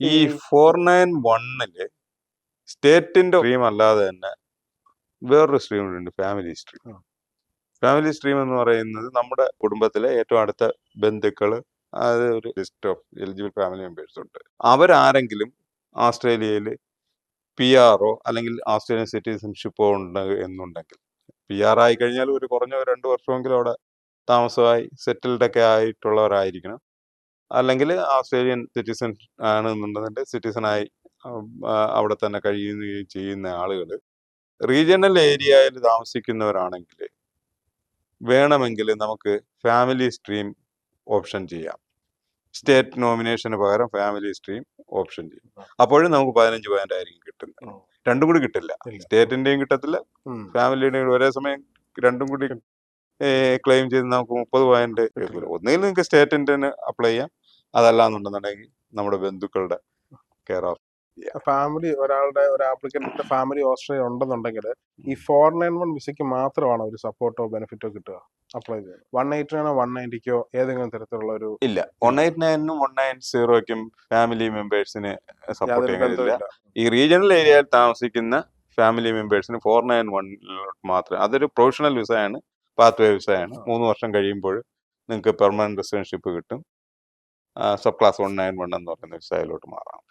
ഈ 491-ല് സ്റ്റേറ്റിന്റെ സ്ട്രീം അല്ലാതെ തന്നെ വേറൊരു സ്ട്രീം ഉണ്ട്, ഫാമിലി സ്ട്രീം. ഫാമിലി സ്ട്രീം എന്ന് പറയുന്നത് നമ്മുടെ കുടുംബത്തിലെ ഏറ്റവും അടുത്ത ബന്ധുക്കള്, അത് ഒരു list of eligible family members ഉണ്ട്. അവരാരെങ്കിലും ഓസ്ട്രേലിയയിൽ PR അല്ലെങ്കിൽ ഓസ്ട്രേലിയൻ സിറ്റിസൺഷിപ്പോ ഉണ്ട് എന്നുണ്ടെങ്കിൽ, PR ആയി കഴിഞ്ഞാൽ ഒരു കുറഞ്ഞ 2 വർഷമെങ്കിലും അവിടെ താമസമായി സെറ്റിൽഡ് ഒക്കെ ആയിട്ടുള്ളവരായിരിക്കണം. അല്ലെങ്കിൽ ഓസ്ട്രേലിയൻ സിറ്റിസൺ ആണെന്നുണ്ടെങ്കിൽ സിറ്റിസണായി അവിടെ തന്നെ കഴിയുകയും ചെയ്യുന്ന ആളുകൾ റീജിയണൽ ഏരിയയിൽ താമസിക്കുന്നവരാണെങ്കിൽ വേണമെങ്കിൽ നമുക്ക് ഫാമിലി സ്ട്രീം ഓപ്ഷൻ ചെയ്യാം. സ്റ്റേറ്റ് നോമിനേഷന് പകരം ഫാമിലി സ്ട്രീം ഓപ്ഷൻ ചെയ്യും. അപ്പോഴും നമുക്ക് 15% ആയിരിക്കും കിട്ടുന്നത്. രണ്ടും കൂടി കിട്ടില്ല, സ്റ്റേറ്റിന്റെയും കിട്ടത്തില്ല, ഫാമിലിയുടെയും ഒരേ സമയം രണ്ടും കൂടി ക്ലെയിം ചെയ്ത് നമുക്ക് 30% കിട്ടില്ല. ഒന്നുകിൽ നിങ്ങൾക്ക് സ്റ്റേറ്റിന്റെ അപ്ലൈ ചെയ്യാം, അതല്ലാന്നുണ്ടെന്നുണ്ടെങ്കിൽ നമ്മുടെ ബന്ധുക്കളുടെ കെയർ ഓഫ് ഫാമിലി ഒരു ആപ്ലിക്കന്റിന്റെ ഫാമിലി ഓസ്ട്രേലിയ ഉണ്ടെന്നുണ്ടെങ്കിൽ ഈ 491 വിസയ്ക്ക് മാത്രമാണ് ഒരു സപ്പോർട്ടോ ബെനിഫിറ്റോ കിട്ടുക അപ്ലൈ ചെയ്യുന്നത്. 189 190 ഏതെങ്കിലും തരത്തിലുള്ള ഒരു ഇല്ല. 189-നും 190-ക്കും ഫാമിലി മെമ്പേഴ്സിന് സപ്പോർട്ട് ചെയ്യാനില്ല. ഈ റീജിയണൽ ഏരിയയിൽ താമസിക്കുന്ന ഫാമിലി മെമ്പേഴ്സിന് 491 മാത്രമേ. അതൊരു പ്രൊഫഷണൽ വിസയാണ്, പാത്വേ വിസയാണ്. 3 വർഷം കഴിയുമ്പോൾ നിങ്ങൾക്ക് പെർമനന്റ് റെസിഡൻഷിപ്പ് കിട്ടും. സബ് ക്ലാസ് 191 എന്ന് പറയുന്ന വിസയിലോട്ട് മാറാം.